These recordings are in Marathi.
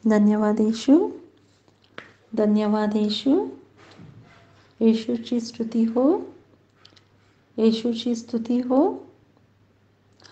धन्यवाद येशू. धन्यवाद येशू. येशूची स्तुती हो. येशूची स्तुती हो.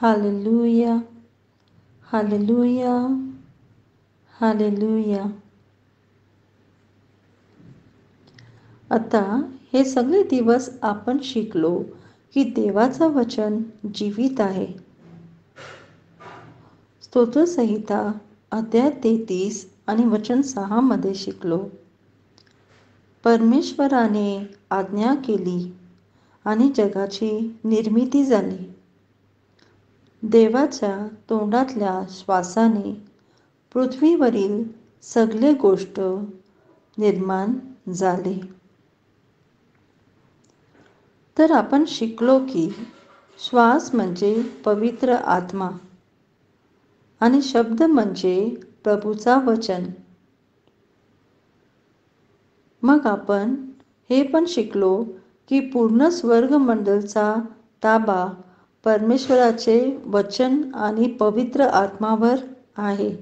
हालेलुया. हालेलुया. हालेलुया. आता हे सगळे दिवस आपण शिकलो की देवाचं वचन जीवित आहे. स्तोत्रसंहिता अध्याय 33 आणि वचन 6 मध्ये शिकलो. परमेश्वराने आज्ञा केली आणि जगाची निर्मिती झाली. देवाच्या तोंडातल्या श्वासाने पृथ्वीवरील सगळे गोष्ट निर्माण झाले. तर आपण शिकलो की श्वास म्हणजे पवित्र आत्मा आणि शब्द म्हणजे प्रभूचा वचन. मग आपण हे पण शिकलो की पूर्ण स्वर्गमंडलचा ताबा परमेश्वराचे वचन आणि पवित्र आत्मावर आहे.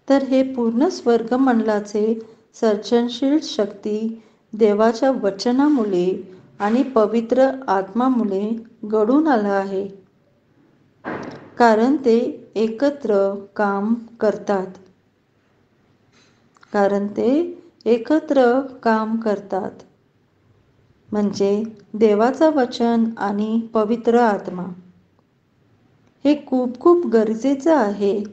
तर हे पूर्ण स्वर्गमंडलाचे सर्जनशील शक्ती देवाच्या वचनामुळे आणि पवित्र आत्मामुळे घडून आलं आहे, कारण ते एकत्र काम करतात. म्हणजे देवाचं वचन आणि पवित्र आत्मा. हे खूप खूप गरजेचं आहे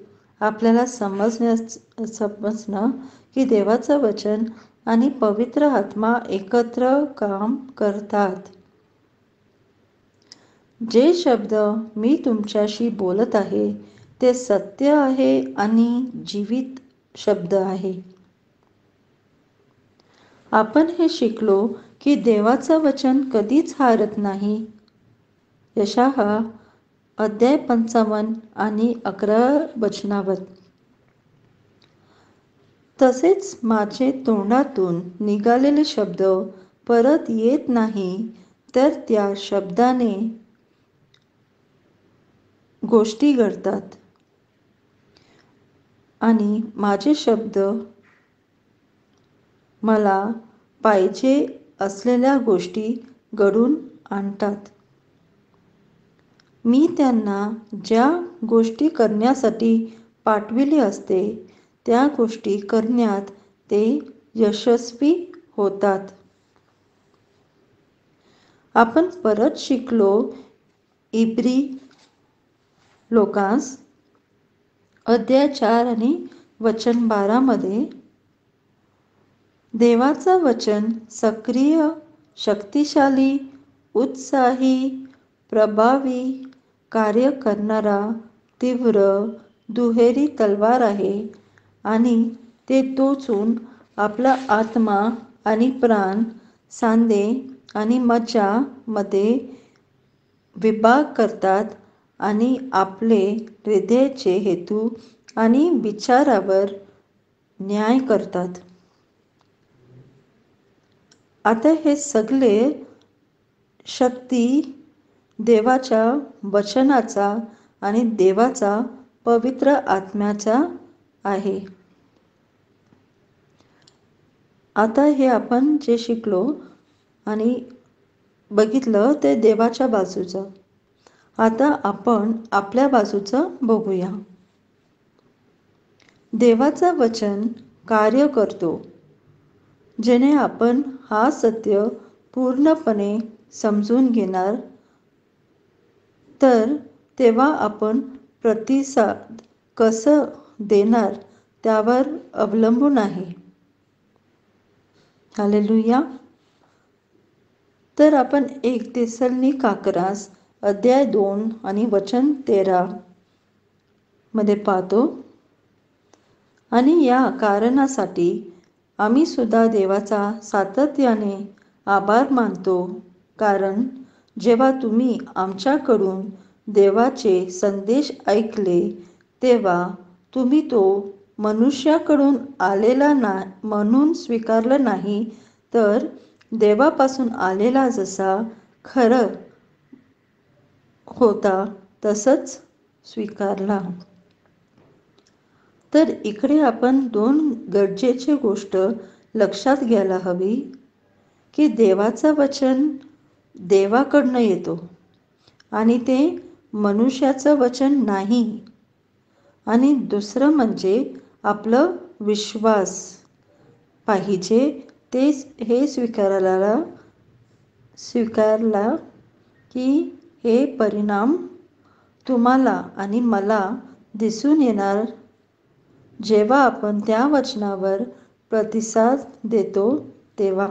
आपल्याला समजणं की देवाचं वचन आणि पवित्र आत्मा एकत्र काम करतात. जे शब्द मी तुमच्याशी बोलत आहे ते सत्य आहे आणि जीवित शब्द आहे. आपण हे शिकलो की देवाचं वचन कधीच हारत नाही. यशाया अध्याय 55 आणि 11 वचनावर. तसेच माझे तोंडातून निघालेले शब्द परत येत नाही, तर त्या शब्दाने गोष्टी घडतात आणि माझे शब्द मला पाहिजे असलेल्या गोष्टी घडून आणतात. मी त्यांना ज्या गोष्टी करण्यासाठी पाठविले असते त्या गोष्टी करण्यात ते यशस्वी होतात. आपण परत शिकलो इब्री लोकांस अध्याय 4 आणि वचन 12 मध्ये. देवाचं वचन सक्रिय, शक्तिशाली, उत्साही, प्रभावी कार्य करणारा तीव्र दुहेरी तलवार आहे आणि ते टोचून आपला आत्मा आणि प्राण, सांधे आणि मज्जा मध्ये विभाग करतात आणि आपले हृदयाचे हेतू आणि विचारावर न्याय करतात. आता हे सगळे शक्ती देवाच्या वचनाचा आणि देवाचा पवित्र आत्म्याचा आहे. आता हे आपण जे शिकलो आणि बघितलं ते देवाच्या बाजूचं. आता आपण आपल्या बाजूचं बघूया. देवाचं वचन कार्य करतो जेणे आपण हा सत्य पूर्णपणे समजून घेणार, तर तेव्हा आपण प्रतिसाद कसं देणार त्यावर अवलंबून आहे. हालेलुया. तर आपण 1 तेसलोनिकास अध्याय 2 आणि वचन 13 मध्ये पाहतो. आणि या कारणासाठी आम्ही सुद्धा देवाचा सातत्याने आभार मानतो, कारण जेव्हा तुम्ही आमच्याकडून देवाचे संदेश ऐकले तेव्हा तुम्ही तो मनुष्याकडून आलेला म्हणून स्वीकारला नाही, तर देवापासून आलेला जसा खरं होता तसंच स्वीकारला. तर इकडे आपण दोन गरजेची गोष्ट लक्षात घ्यायला हवी की देवाचं वचन देवाकडनं येतो आणि ते मनुष्याचं वचन नाही. आणि दुसरं म्हणजे आपलं विश्वास पाहिजे तेच हे स्वीकारला की हे परिणाम तुम्हाला आणि मला दिसून येणार जेव्हा आपण त्या वचनावर प्रतिसाद देतो तेव्हा.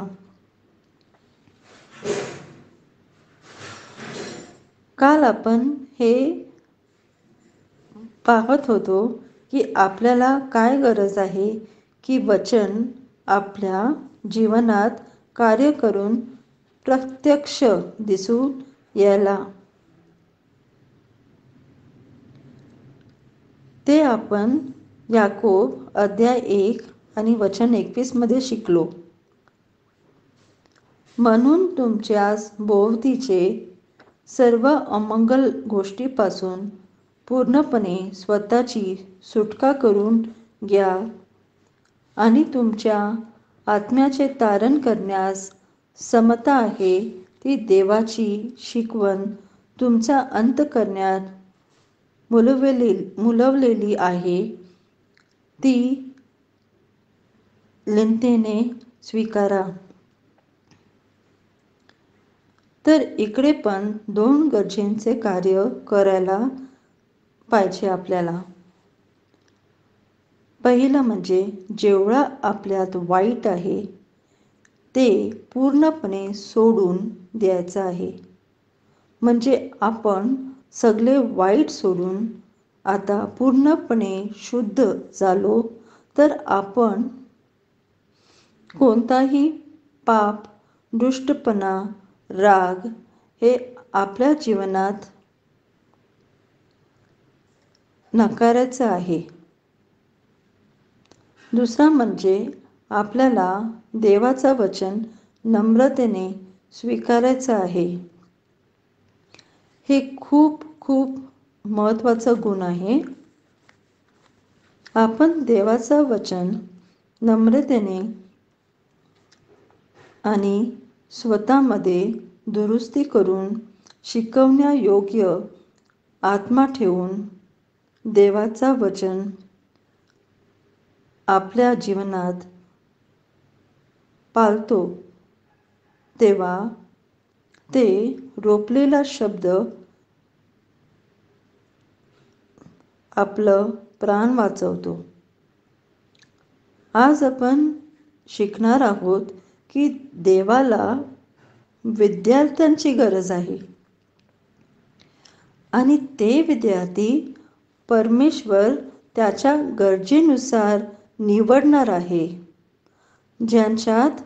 काल आपण हे पाहत होतो की आपल्याला काय गरज आहे की वचन आपल्या जीवनात कार्य करून प्रत्यक्ष दिसून यायला. ते आपण याकोब अध्याय 1 आणि वचन 21 मध्ये शिकलो. म्हणून तुमच्याच भोवतीचे सर्व अमंगल गोष्टीपासून पूर्णपणे स्वतःची सुटका करून घ्या आणि तुमच्या आत्म्याचे तारण करण्यास समता आहे ती देवाची शिकवण तुमचा अंतःकरणात मुलवलेली आहे ती लिनतेने स्वीकारा. तर इकडे पण दोन गरजेचे कार्य करायला पाहिजे आपल्याला. पहिलं म्हणजे जेवढा आपल्यात वाईट आहे ते पूर्णपणे सोडून द्यायचं आहे. म्हणजे आपण सगळे वाईट सोडून आता पूर्णपणे शुद्ध झालो तर आपण कोणताही पाप, दुष्टपणा, राग हे आपल्या जीवनात नकारायचं आहे. दुसरा म्हणजे आपल्याला देवाचं वचन नम्रतेने स्वीकारायचं आहे. हे खूप खूप महत्त्वाचं गुण आहे. आपण देवाचं वचन नम्रतेने आणि स्वतःमध्ये दुरुस्ती करून शिकवण्यायोग्य आत्मा ठेवून देवाचं वचन आपल्या जीवनात पाळतो तेव्हा ते रोपलेला शब्द आपलं प्राण वाचवतो. आज आपण शिकणार आहोत की देवाला विद्यार्थ्यांची गरज आहे आणि ते विद्यार्थी परमेश्वर त्याच्या गरजेनुसार निवडणार आहे ज्यांच्यात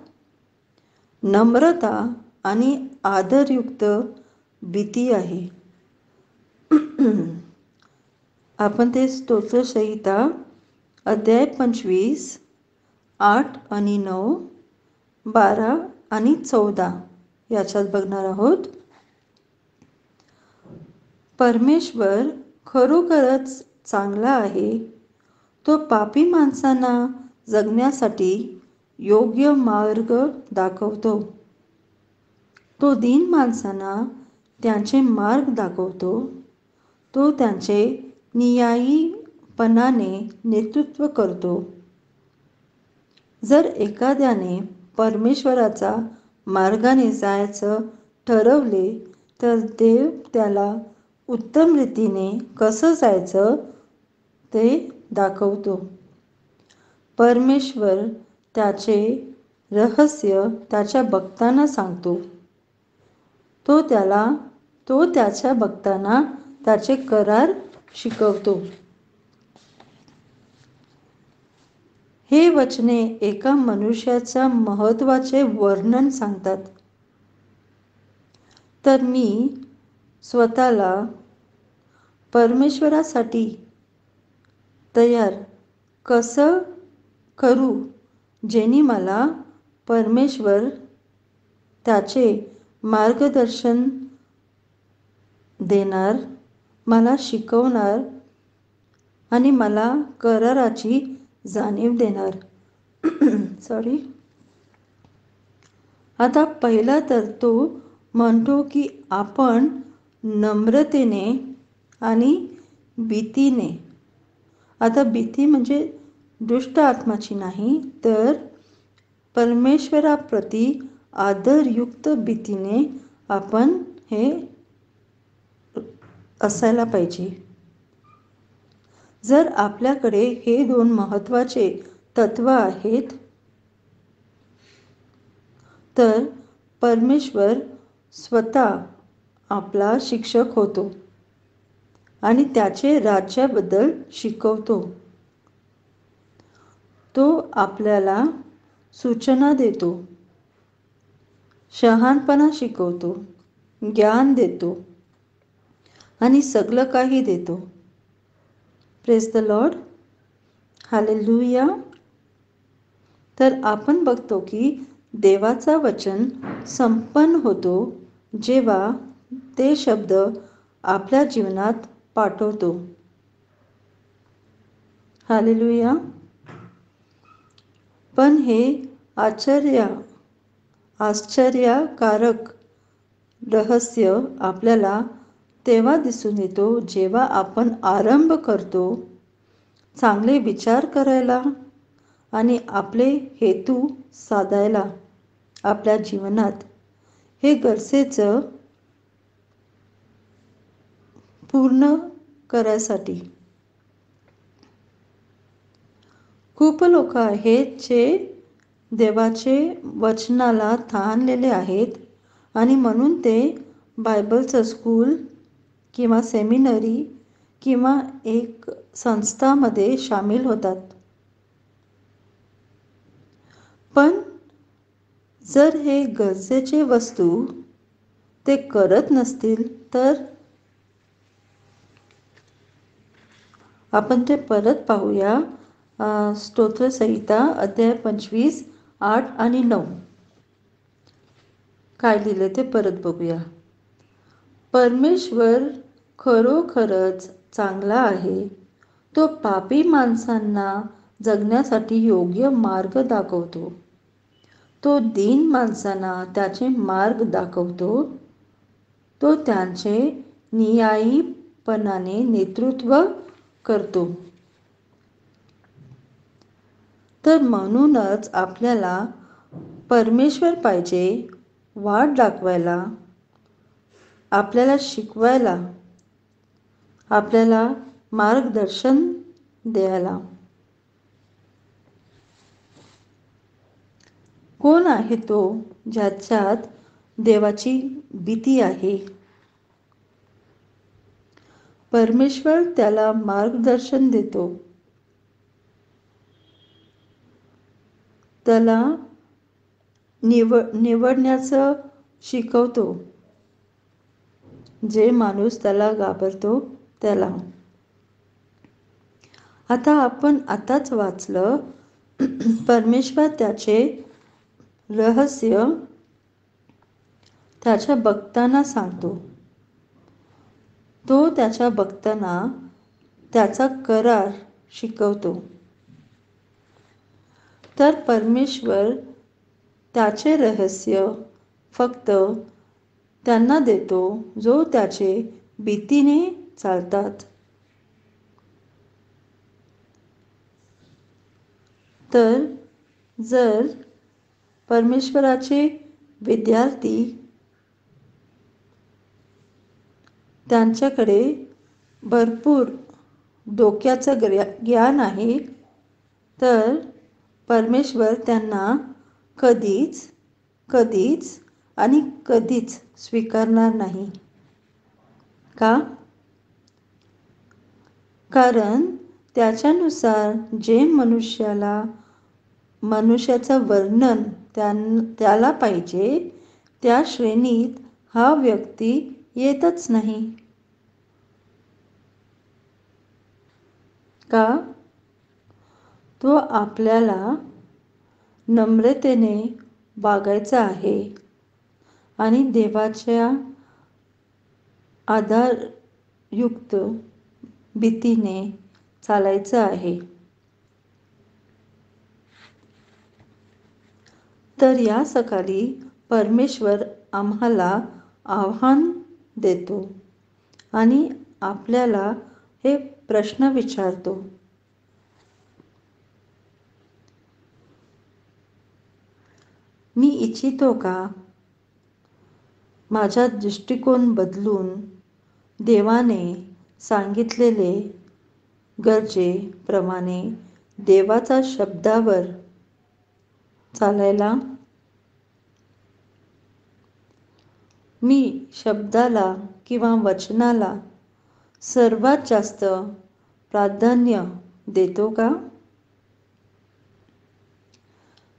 नम्रता आणि आदरयुक्त भीती आहे. आपण ते स्तोत्रसंहिता अध्याय 25 8 आणि 9 12 आणि 14 याच्यात बघणार आहोत. परमेश्वर खरोखरच चांगला आहे. तो पापी माणसांना जगण्यासाठी योग्य मार्ग दाखवतो. तो दीन माणसांना त्यांचे मार्ग दाखवतो. तो त्यांचे न्यायीपणाने नेतृत्व करतो. जर एखाद्याने परमेश्वराचा मार्गाने जायचं ठरवले तर देव त्याला उत्तम रीतीने कसं जायचं ते दाखवतो. परमेश्वर त्याचे रहस्य त्याच्या भक्तांना सांगतो. तो त्याच्या भक्तांना त्याचे करार शिकवतो. हे वचने एका मनुष्याच्या महत्त्वाचे वर्णन सांगतात. तर मी स्वतःला परमेश्वरासाठी तयार कसं करू जेणे मला परमेश्वर त्याचे मार्गदर्शन देणार, मला शिकवणार आणि मला कराराची जाणीव देणार. सॉरी. आता पहिला तर तो म्हणतो की आपण नम्रतेने आणि भीतीने, आता भीती म्हणजे दुष्ट आत्माची नाही, तर परमेश्वराप्रती आदरयुक्त भीतीने आपण हे असायला पाहिजे. जर आपल्याकडे हे दोन महत्त्वाचे तत्व आहेत, तर परमेश्वर स्वतः आपला शिक्षक होतो आणि त्याचे राज्याबद्दल शिकवतो. तो आपल्याला सूचना देतो, शहाणपणा शिकवतो, ज्ञान देतो आणि सगळं काही देतो. Praise the Lord. हालेलुया. तर आपण बघतो की देवाचा वचन संपन्न होतो जेव्हा ते शब्द आपल्या जीवनात पाठवतो. हालेलुया. पण हे आश्चर्यकारक रहस्य आपल्याला तेव्हा दिसून येतो जेव्हा आपण आरंभ करतो चांगले विचार करायला आणि आपले हेतू साधायला आपल्या जीवनात. हे गरजेचं पूर्ण करायसाठी. खूप लोक आहेत जे देवाचे वचनाला ठाणलेले आहेत आणि म्हणून ते बायबलचं स्कूल किंवा सेमिनरी किंवा एक संस्थामध्ये सामील होतात. पण जर हे गरजेचे वस्तू ते करत नसतील तर आपण ते परत पाहूया. स्तोत्रसंहिता अध्याय 25, 8 आणि 9 काय लिहिले ते परत बघूया. परमेश्वर खरोखरच चांगला आहे. तो पापी माणसांना जगण्यासाठी योग्य मार्ग दाखवतो. तो दीन माणसांना त्याचे मार्ग दाखवतो. तो त्यांचे न्यायीपणाने नेतृत्व करतो. तर म्हणूनच आपल्याला परमेश्वर पाहिजे, वाट दाखवायला, आपल्याला शिकवायला, आपल्याला मार्गदर्शन द्यायला. कोण आहे तो ज्याच्यात देवाची भीती आहे? परमेश्वर त्याला मार्गदर्शन देतो, त्याला निवडण्याचं शिकवतो. जे माणूस त्याला घाबरतो त्याला. आता आपण आताच वाचलं, परमेश्वर त्याचे रहस्य त्याच्या भक्तांना सांगतो. तो त्याच्या भक्तांना त्याचा करार शिकवतो. तर परमेश्वर त्याचे रहस्य फक्त त्यांना देतो जो त्याचे भीतीने चालतात. तर जर परमेश्वराचे विद्यार्थी त्यांच्याकडे भरपूर डोक्याचं ज्ञान आहे, तर परमेश्वर त्यांना कधीच आणि कधीच स्वीकारणार नाही. का? कारण त्याच्यानुसार जे मनुष्याचं वर्णन त्याला पाहिजे त्या श्रेणीत हा व्यक्ती येतच नाही. का? तो आपल्याला नम्रतेने वागायचा आहे आणि देवाच्या आधारयुक्त भीतीने चालायचं आहे. तर या सकाळी परमेश्वर आम्हाला आव्हान देतो आणि आपल्याला हे प्रश्न विचारतो. मी इच्छितो का माझा दृष्टिकोन बदलून देवाने सांगितलेले गरजेप्रमाणे देवाच्या शब्दावर चालायला? मी शब्दाला किंवा वचनाला सर्वात जास्त प्राधान्य देतो का?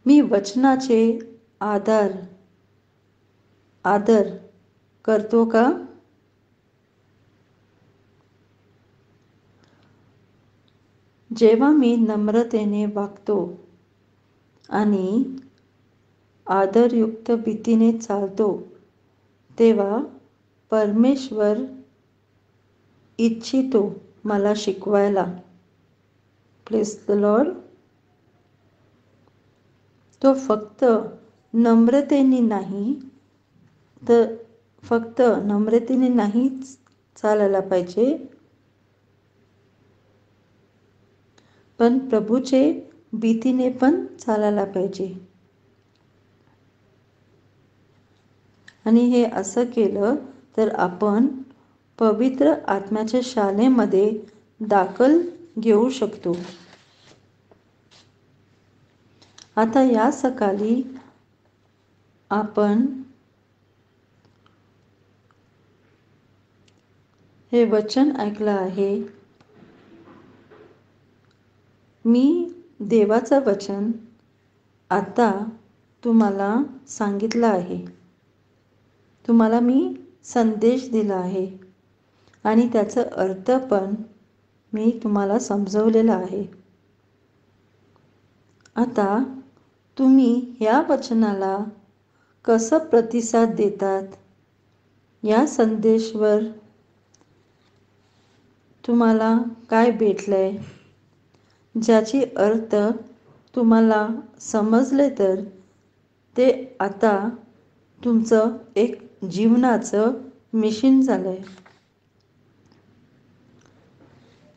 मी वचनाचे आदर करतो का? जेव्हा मी नम्रतेने वागतो आणि आदरयुक्त भीतीने चालतो तेव्हा परमेश्वर इच्छितो मला शिकवायला. Praise the Lord. तो फक्त नम्रतेने नाही चालायला पाहिजे, पण प्रभूचे भीतीने पण चालायला पाहिजे. आणि हे असं केलं तर आपण पवित्र आत्म्याच्या शाळेमध्ये दाखल घेऊ शकतो. आता या सकाळी आपण हे वचन ऐकलं आहे. मी देवाचं वचन आता तुम्हाला सांगितलं आहे. तुम्हाला मी संदेश दिला आहे आणि त्याचा अर्थ पण मी तुम्हाला समजवलेला आहे. आता तुम्ही ह्या वचनाला कसं प्रतिसाद देतात, या संदेशावर तुम्हाला काय भेटलंय, ज्याची अर्थ तुम्हाला समजले तर ते आता तुमचं एक जीवनाचं मिशन झालंय.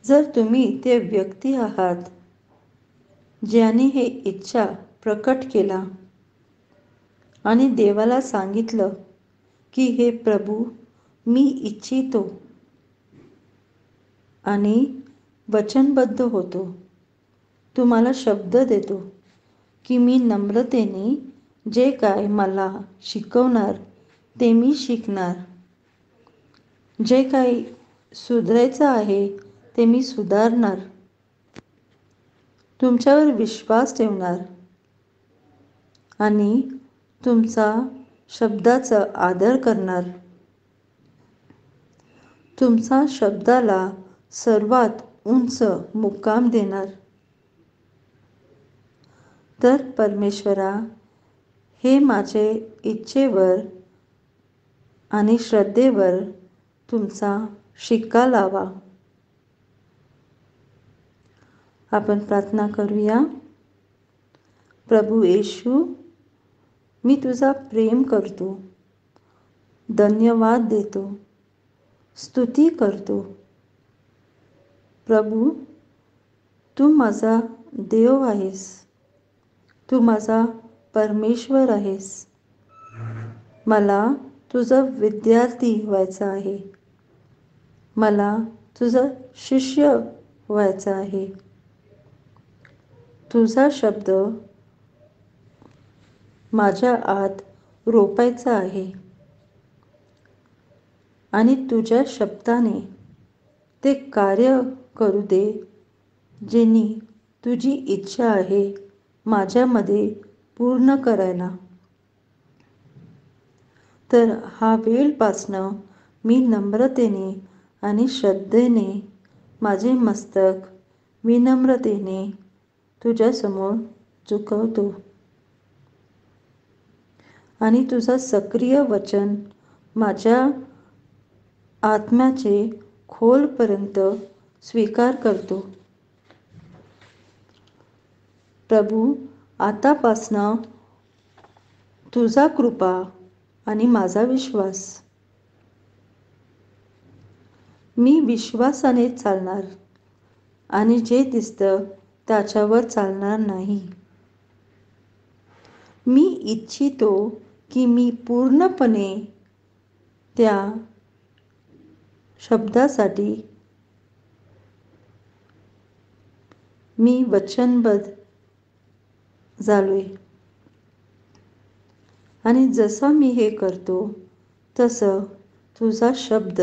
जर तुम्ही ते व्यक्ती आहात ज्याने हे इच्छा प्रकट केला आणि देवाला सांगितलं की हे प्रभू मी इच्छितो आणि वचनबद्ध होतो, तुम्हाला शब्द देतो की मी नम्रतेने जे काय मला शिकवणार ते मी शिकणार, जे काही सुधारायचं आहे ते मी सुधारणार, तुमच्यावर विश्वास ठेवणार आणि तुमचा शब्दाचा आदर करणार, तुमचा शब्दाला सर्वात उंच मुक्काम देणार. तर परमेश्वरा, हे माझे इच्छेवर आणि श्रद्धेवर तुमचा शिक्का लावा. आपण प्रार्थना करूया. प्रभू येशू, मी तुझा प्रेम करतो, धन्यवाद देतो, स्तुती करतो. प्रभू, तू माझा देव आहेस, तू माझा परमेश्वर आहेस. मला तुझा विद्यार्थी व्हायचा आहे, मला तुझा शिष्य व्हायचा आहे. तुझा शब्द माझ्या आत रोपायचा आहे आणि तुझ्या शब्दाने ते कार्य करू दे, जेणे तुझी इच्छा आहे माझ्यामध्ये पूर्ण करायला. तर हा वेळपासनं मी नम्रतेने आणि श्रद्धेने माझे मस्तक विनम्रतेने तुझ्यासमोर झुकवतो आणि तुझा सक्रिय वचन माझ्या आत्म्याचे खोलपर्यंत स्वीकार करतो. प्रभू, आतापासनं तुझा कृपा आणि माझा विश्वास, मी विश्वासाने चालणार आणि जे दिसतं त्याच्यावर चालणार नाही. मी इच्छितो की मी पूर्णपणे त्या शब्दासाठी मी वचनबद्ध झालोय. आणि जसं मी हे करतो तसं तुझा शब्द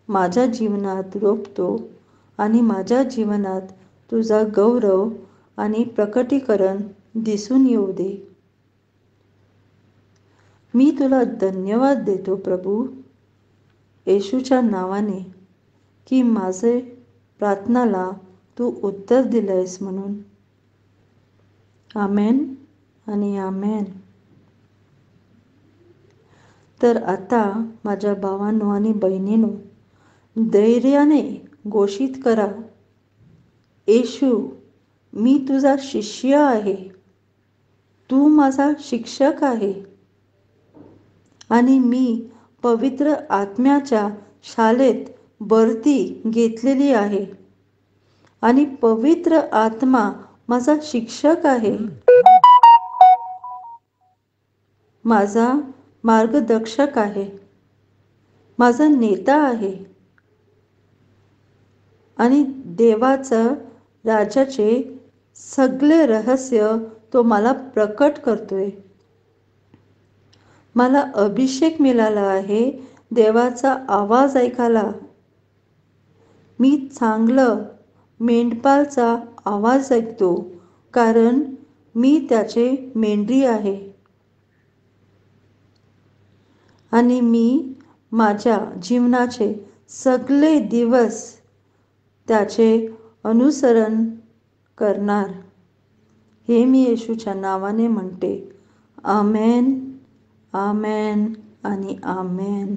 माझ्या जीवनात रोपतो आणि माझ्या जीवनात तुझा गौरव आणि प्रकटीकरण दिसून येऊ दे. मी तुला धन्यवाद देतो प्रभू, येशूच्या नावाने, की माझे प्रार्थनाला तू उत्तर दिलंयस म्हणून. आमेन आणि आमेन. तर आता माझ्या भावांनो आणि बहिणींनो, धैर्याने घोषित करा, येशू, मी तुझा शिष्य आहे, तू माझा शिक्षक आहे आणि मी पवित्र आत्म्याच्या शाळेत भरती घेतलेली आहे आणि पवित्र आत्मा माझा शिक्षक आहे, माझा मार्गदर्शक आहे, माझा नेता आहे आणि देवाचं राज्याचे सगळे रहस्य तो मला प्रकट करतोय. मला अभिषेक मिळाला आहे देवाचा आवाज ऐकायला. मी चांगलं मेंढपाळाचा आवाज ऐकतो, कारण मी त्याचे मेंढरी आहे आणि मी माझ्या जीवनाचे सगळे दिवस त्याचे अनुसरण करणार. हे मी येशूच्या नावाने म्हणते. आमेन, आमेन आणि आमेन.